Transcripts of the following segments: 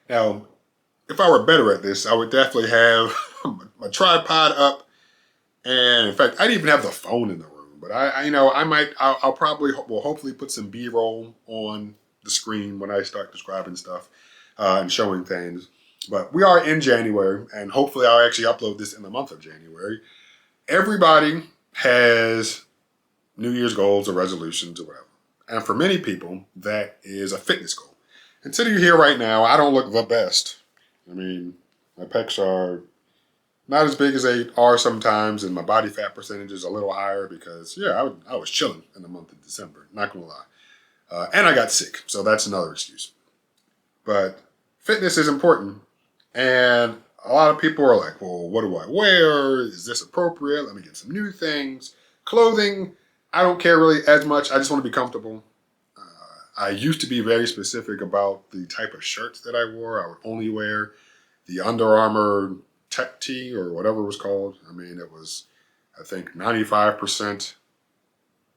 Now, if I were better at this, I would definitely have my tripod up, and in fact, I'd even have the phone in the room. But I might, I'll probably, will hopefully put some B-roll on the screen when I start describing stuff and showing things. But we are in January, and hopefully, I'll actually upload this in the month of January. Everybody has New Year's goals or resolutions or whatever. And for many people, that is a fitness goal. And sitting here right now, I don't look the best. I mean, my pecs are not as big as they are sometimes, and my body fat percentage is a little higher because, yeah, I was chilling in the month of December, not gonna lie. And I got sick, so that's another excuse. But fitness is important, and a lot of people are like, well, what do I wear? Is this appropriate? Let me get some new things. Clothing, I don't care really as much. I just want to be comfortable. I used to be very specific about the type of shirts that I wore. I would only wear the Under Armour Tech Tee or whatever it was called. I mean, it was, I think, 95%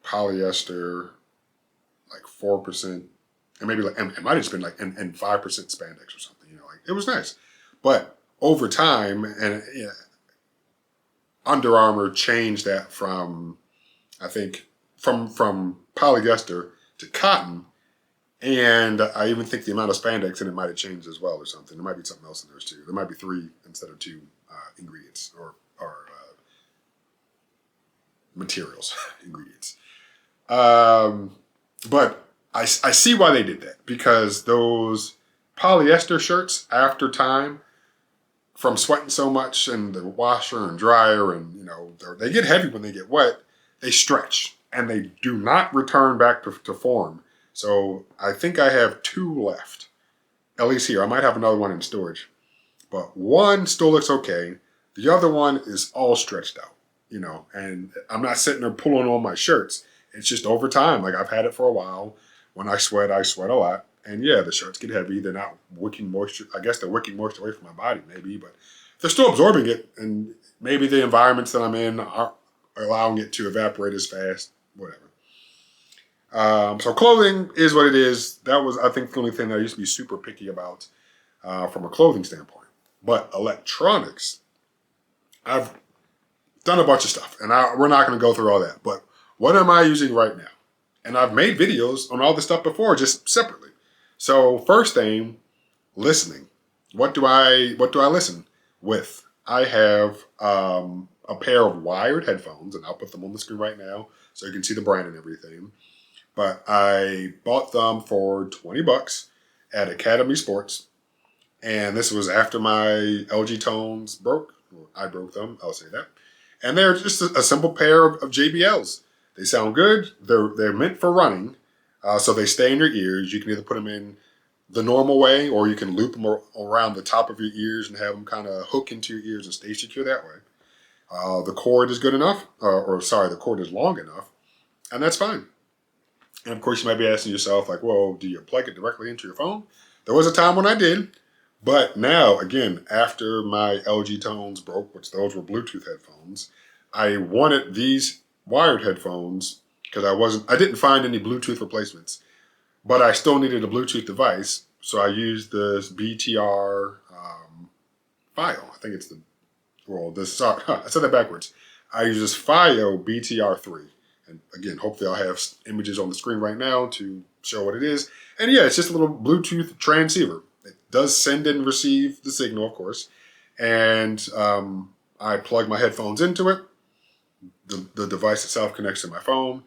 polyester, like 4%, and maybe like, and it might have just been like, and 5% spandex or something, like it was nice. But over time, and Under Armour changed that from, I think, from polyester to cotton. And I even think the amount of spandex in it might have changed as well or something. There might be something else in there too. There might be three instead of two ingredients or materials, ingredients. But I see why they did that because those polyester shirts, after time, from sweating so much and the washer and dryer, and they get heavy when they get wet. They stretch and they do not return back to form. So I think I have two left, at least here. I might have another one in storage, but one still looks okay. The other one is all stretched out, and I'm not sitting there pulling on my shirts. It's just over time. Like I've had it for a while. When I sweat a lot. And yeah, the shirts get heavy. They're not wicking moisture. I guess they're wicking moisture away from my body, maybe, but they're still absorbing it. And maybe the environments that I'm in aren't allowing it to evaporate as fast, whatever. So clothing is what it is. That was, I think, the only thing that I used to be super picky about from a clothing standpoint. But electronics, I've done a bunch of stuff, and we're not going to go through all that. But what am I using right now? And I've made videos on all this stuff before, just separately. So first thing, listening. What do I listen with? I have a pair of wired headphones, and I'll put them on the screen right now so you can see the brand and everything. But I bought them for $20 at Academy Sports, and this was after my LG Tones broke. Well, I broke them. I'll say that. And they're just a simple pair of JBLs. They sound good. They're meant for running, so they stay in your ears. You can either put them in the normal way, or you can loop them around the top of your ears and have them kind of hook into your ears and stay secure that way. The cord is good enough, the cord is long enough, and that's fine. And of course, you might be asking yourself, like, well, do you plug it directly into your phone? There was a time when I did, but now, again, after my LG Tones broke, which those were Bluetooth headphones, I wanted these wired headphones because I didn't find any Bluetooth replacements, but I still needed a Bluetooth device. So I used this BTR Fio. I think it's I said that backwards. I use this Fio BTR3. And again, hopefully I'll have images on the screen right now to show what it is. And yeah, it's just a little Bluetooth transceiver. It does send and receive the signal, of course. And I plug my headphones into it. The device itself connects to my phone.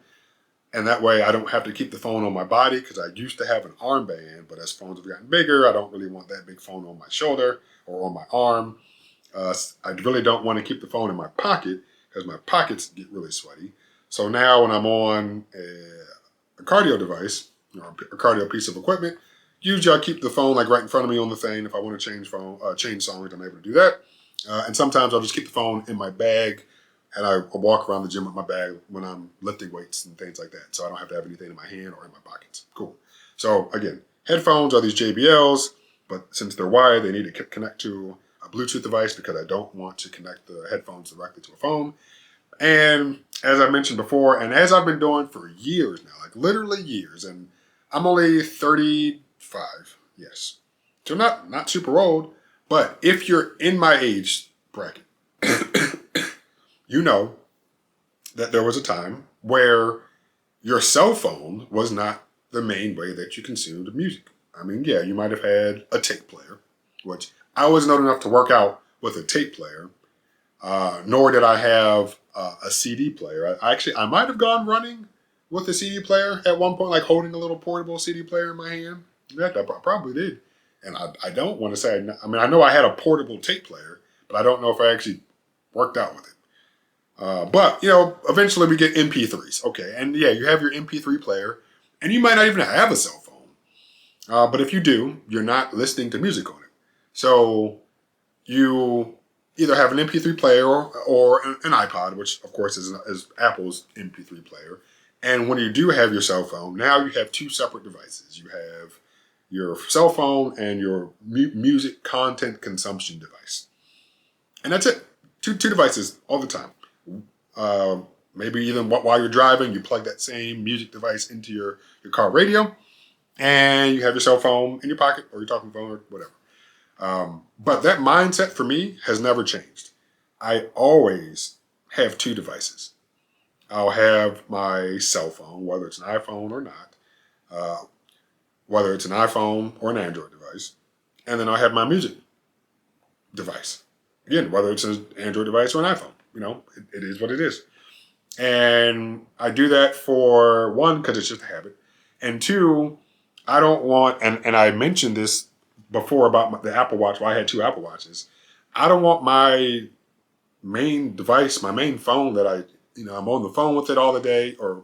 And that way I don't have to keep the phone on my body because I used to have an armband, but as phones have gotten bigger, I don't really want that big phone on my shoulder or on my arm. I really don't want to keep the phone in my pocket because my pockets get really sweaty. So now when I'm on a cardio device or a cardio piece of equipment, usually I keep the phone like right in front of me on the thing. If I want to change songs, I'm able to do that. And sometimes I'll just keep the phone in my bag and I walk around the gym with my bag when I'm lifting weights and things like that. So I don't have to have anything in my hand or in my pockets. Cool. So again, headphones are these JBLs, but since they're wired, they need to connect to a Bluetooth device because I don't want to connect the headphones directly to a phone. And as I mentioned before, and as I've been doing for years now, like literally years, and I'm only 35, yes. So not super old, but if you're in my age bracket, you know that there was a time where your cell phone was not the main way that you consumed music. I mean, yeah, you might have had a tape player, which I wasn't old enough to work out with a tape player, nor did I have a CD player. I might have gone running with a CD player at one point, like holding a little portable CD player in my hand. Yeah, I probably did. And I don't want to say, I mean, I know I had a portable tape player, but I don't know if I actually worked out with it. But, eventually we get MP3s. Okay, and yeah, you have your MP3 player, and you might not even have a cell phone. But if you do, you're not listening to music on it. So you either have an MP3 player or an iPod, which of course is Apple's MP3 player. And when you do have your cell phone, now you have two separate devices. You have your cell phone and your music content consumption device. And that's it. Two devices all the time. Maybe even while you're driving, you plug that same music device into your car radio, and you have your cell phone in your pocket or your talking phone or whatever. But that mindset for me has never changed. I always have two devices. I'll have my cell phone, whether it's an iPhone or not, whether it's an iPhone or an Android device, and then I'll have my music device. Again, whether it's an Android device or an iPhone, it is what it is. And I do that for one, because it's just a habit. And two, I don't want, and I mentioned this before about the Apple Watch. Well, I had two Apple Watches. I don't want my main device, my main phone that I'm on the phone with it all the day or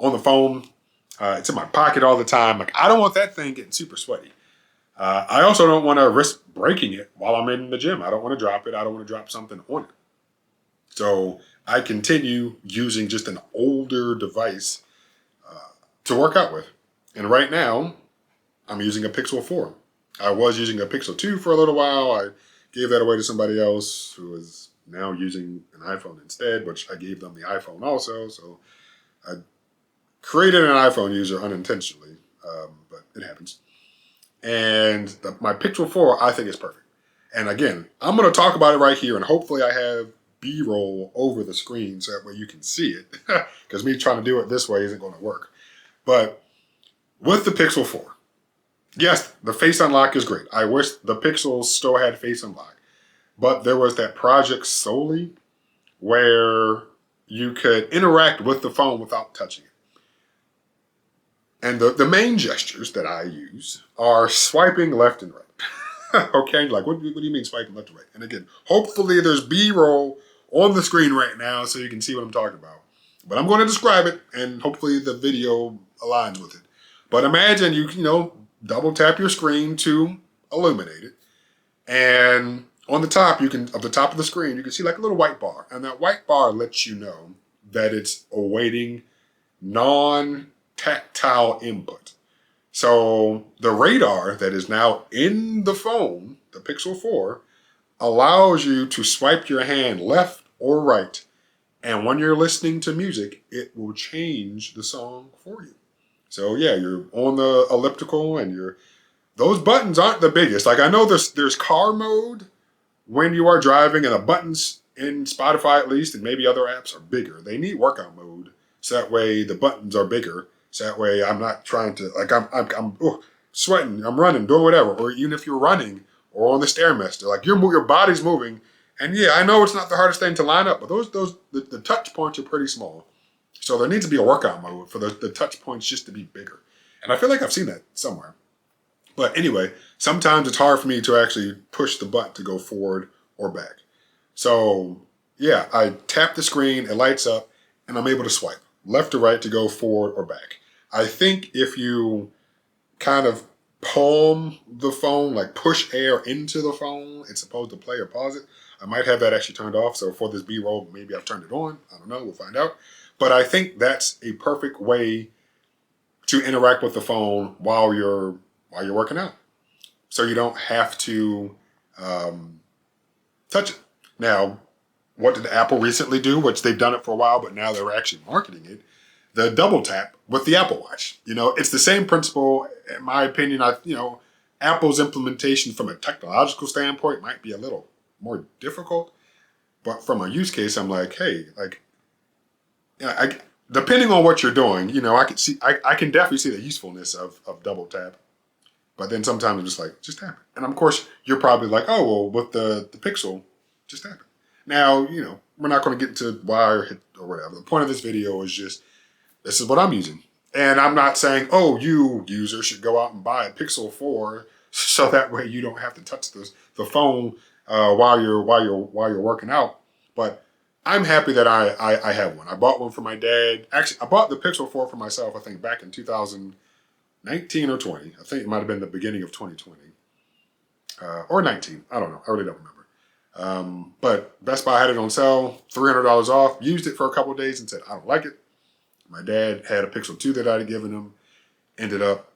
on the phone. It's in my pocket all the time. Like, I don't want that thing getting super sweaty. I also don't want to risk breaking it while I'm in the gym. I don't want to drop it. I don't want to drop something on it. So I continue using just an older device to work out with. And right now, I'm using a Pixel 4. I was using a Pixel 2 for a little while. I gave that away to somebody else who is now using an iPhone instead, which I gave them the iPhone also. So I created an iPhone user unintentionally, but it happens. And my Pixel 4, I think, is perfect. And again, I'm going to talk about it right here, and hopefully I have B-roll over the screen so that way you can see it, because me trying to do it this way isn't going to work. But with the Pixel 4, yes, the Face Unlock is great. I wish the Pixels still had Face Unlock, but there was that Project Soli where you could interact with the phone without touching it. And the main gestures that I use are swiping left and right. Okay, like what do you mean swiping left and right? And again, hopefully there's B-roll on the screen right now so you can see what I'm talking about. But I'm going to describe it, and hopefully the video aligns with it. But imagine you double tap your screen to illuminate it, and on the top of the screen you can see like a little white bar, and that white bar lets you know that it's awaiting non-tactile input. So the radar that is now in the phone, the Pixel 4, allows you to swipe your hand left or right, and when you're listening to music, it will change the song for you. So yeah, you're on the elliptical, and those buttons aren't the biggest. Like, I know there's car mode when you are driving, and the buttons in Spotify at least, and maybe other apps, are bigger. They need workout mode, so that way the buttons are bigger. So that way I'm not trying to, like, I'm sweating, I'm running, doing whatever. Or even if you're running or on the Stairmaster, like your body's moving. And yeah, I know it's not the hardest thing to line up, but the touch points are pretty small. So there needs to be a workout mode for the touch points just to be bigger. And I feel like I've seen that somewhere. But anyway, sometimes it's hard for me to actually push the button to go forward or back. So yeah, I tap the screen, it lights up, and I'm able to swipe left or right to go forward or back. I think if you kind of palm the phone, like push air into the phone, it's supposed to play or pause it. I might have that actually turned off. So for this B-roll, maybe I've turned it on. I don't know. We'll find out. But I think that's a perfect way to interact with the phone while you're working out. So you don't have to touch it. Now, what did Apple recently do? Which they've done it for a while, but now they're actually marketing it. The double tap with the Apple Watch. It's the same principle, in my opinion. Apple's implementation from a technological standpoint might be a little more difficult, but from a use case, I'm like, hey, like, yeah, depending on what you're doing, I can definitely see the usefulness of double tap. But then sometimes I'm just like, just tap it. And of course, you're probably like, oh, well, with the Pixel, just tap it. Now, we're not going to get into why or hit or whatever. The point of this video is just, this is what I'm using. And I'm not saying, oh, you user should go out and buy a Pixel 4 so that way you don't have to touch the phone while you're working out. But I'm happy that I have one. I bought one for my dad. Actually, I bought the Pixel 4 for myself, I think, back in 2019 or 20. I think it might have been the beginning of 2020. Or 19. I don't know. I really don't remember. But Best Buy had it on sale, $300 off. Used it for a couple of days and said, I don't like it. My dad had a Pixel 2 that I'd given him. Ended up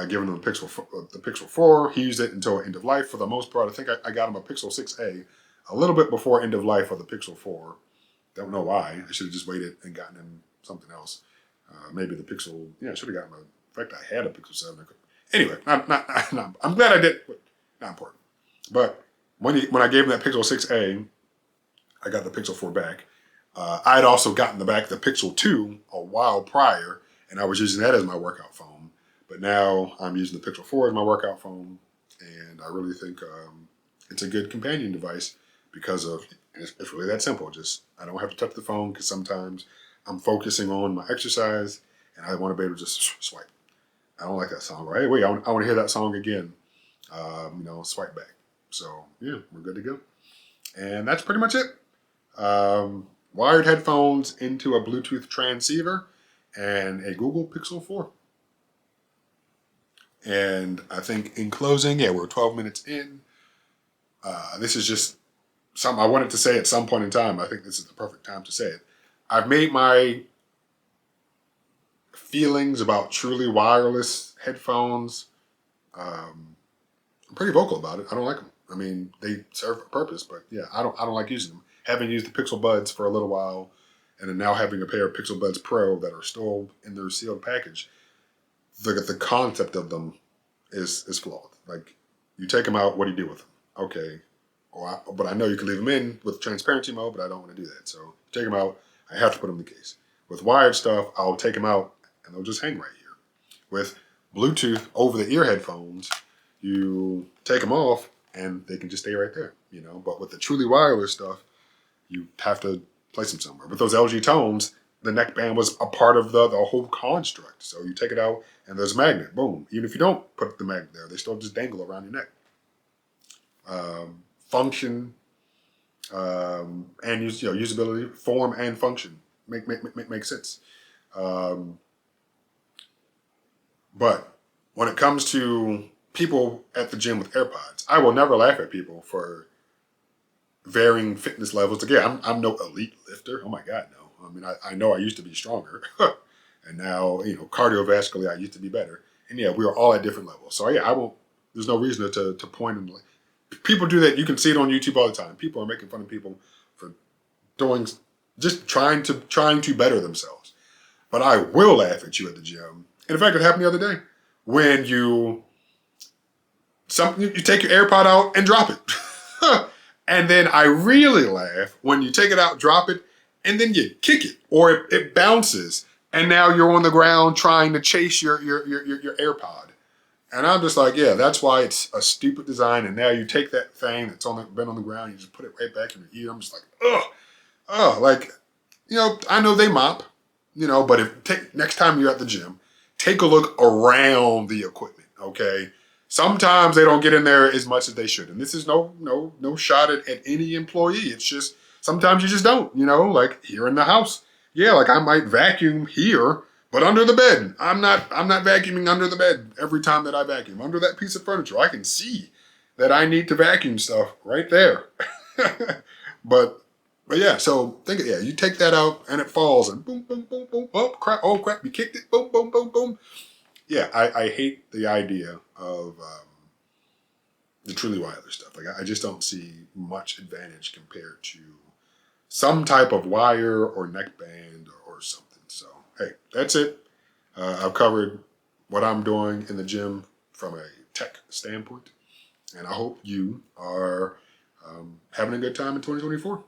giving him the Pixel 4. He used it until end of life for the most part. I think I got him a Pixel 6a a little bit before end of life of the Pixel 4. Don't know why. I should have just waited and gotten him something else. Maybe the Pixel, I should have gotten him in fact, I had a Pixel 7. Anyway, I'm glad I did, but not important. But when I gave him that Pixel 6a, I got the Pixel 4 back. I had also gotten the Pixel 2 a while prior, and I was using that as my workout phone. But now I'm using the Pixel 4 as my workout phone, and I really think it's a good companion device because it's really that simple. Just I don't have to touch the phone because sometimes I'm focusing on my exercise, and I want to be able to just swipe. I don't like that song. Or, hey, wait, I want to hear that song again. Swipe back. So, yeah, we're good to go. And that's pretty much it. Wired headphones into a Bluetooth transceiver and a Google Pixel 4. And I think in closing, we're 12 minutes in. This is just something I wanted to say at some point in time. I think this is the perfect time to say it. I've made my feelings about truly wireless headphones. I'm pretty vocal about it. I don't like them. I mean, they serve a purpose, but yeah, I don't like using them. Having used the Pixel Buds for a little while, and then now having a pair of Pixel Buds Pro that are still in their sealed package, the concept of them is flawed. Like, you take them out, what do you do with them? Okay, but I know you can leave them in with transparency mode, but I don't want to do that. So take them out, I have to put them in the case. With wired stuff, I'll take them out and they'll just hang right here. With Bluetooth over-the-ear headphones, you take them off and they can just stay right there, But with the truly wireless stuff, you have to place them somewhere. With those LG Tones, the neckband was a part of the whole construct. So you take it out and there's a magnet, boom. Even if you don't put the magnet there, they still just dangle around your neck. Function and usability, form and function make sense. But when it comes to people at the gym with AirPods, I will never laugh at people for varying fitness levels. Again, I'm no elite lifter. Oh my God, no. I mean, I know I used to be stronger, and now cardiovascularly I used to be better. And yeah, we are all at different levels. So yeah, I won't. There's no reason to point and like. People do that. You can see it on YouTube all the time. People are making fun of people for trying to better themselves. But I will laugh at you at the gym. And in fact, it happened the other day when you take your AirPod out and drop it. And then I really laugh when you take it out, drop it, and then you kick it or it bounces. And now you're on the ground trying to chase your AirPod. And I'm just like, yeah, that's why it's a stupid design. And now you take that thing that's been on the ground, you just put it right back in your ear. I'm just like, I know they mop, but next time you're at the gym, take a look around the equipment, okay? Sometimes they don't get in there as much as they should. And this is no shot at any employee. It's just, sometimes you just don't, like here in the house. Yeah, like I might vacuum here, but under the bed, I'm not vacuuming under the bed every time that I vacuum. Under that piece of furniture, I can see that I need to vacuum stuff right there. But yeah, so you take that out and it falls and boom, boom, boom, boom, oh crap, you kicked it, boom, boom, boom, boom. Yeah, I hate the idea of the truly wireless stuff. Like I just don't see much advantage compared to some type of wire or neckband or something. Hey, that's it. I've covered what I'm doing in the gym from a tech standpoint. And I hope you are having a good time in 2024.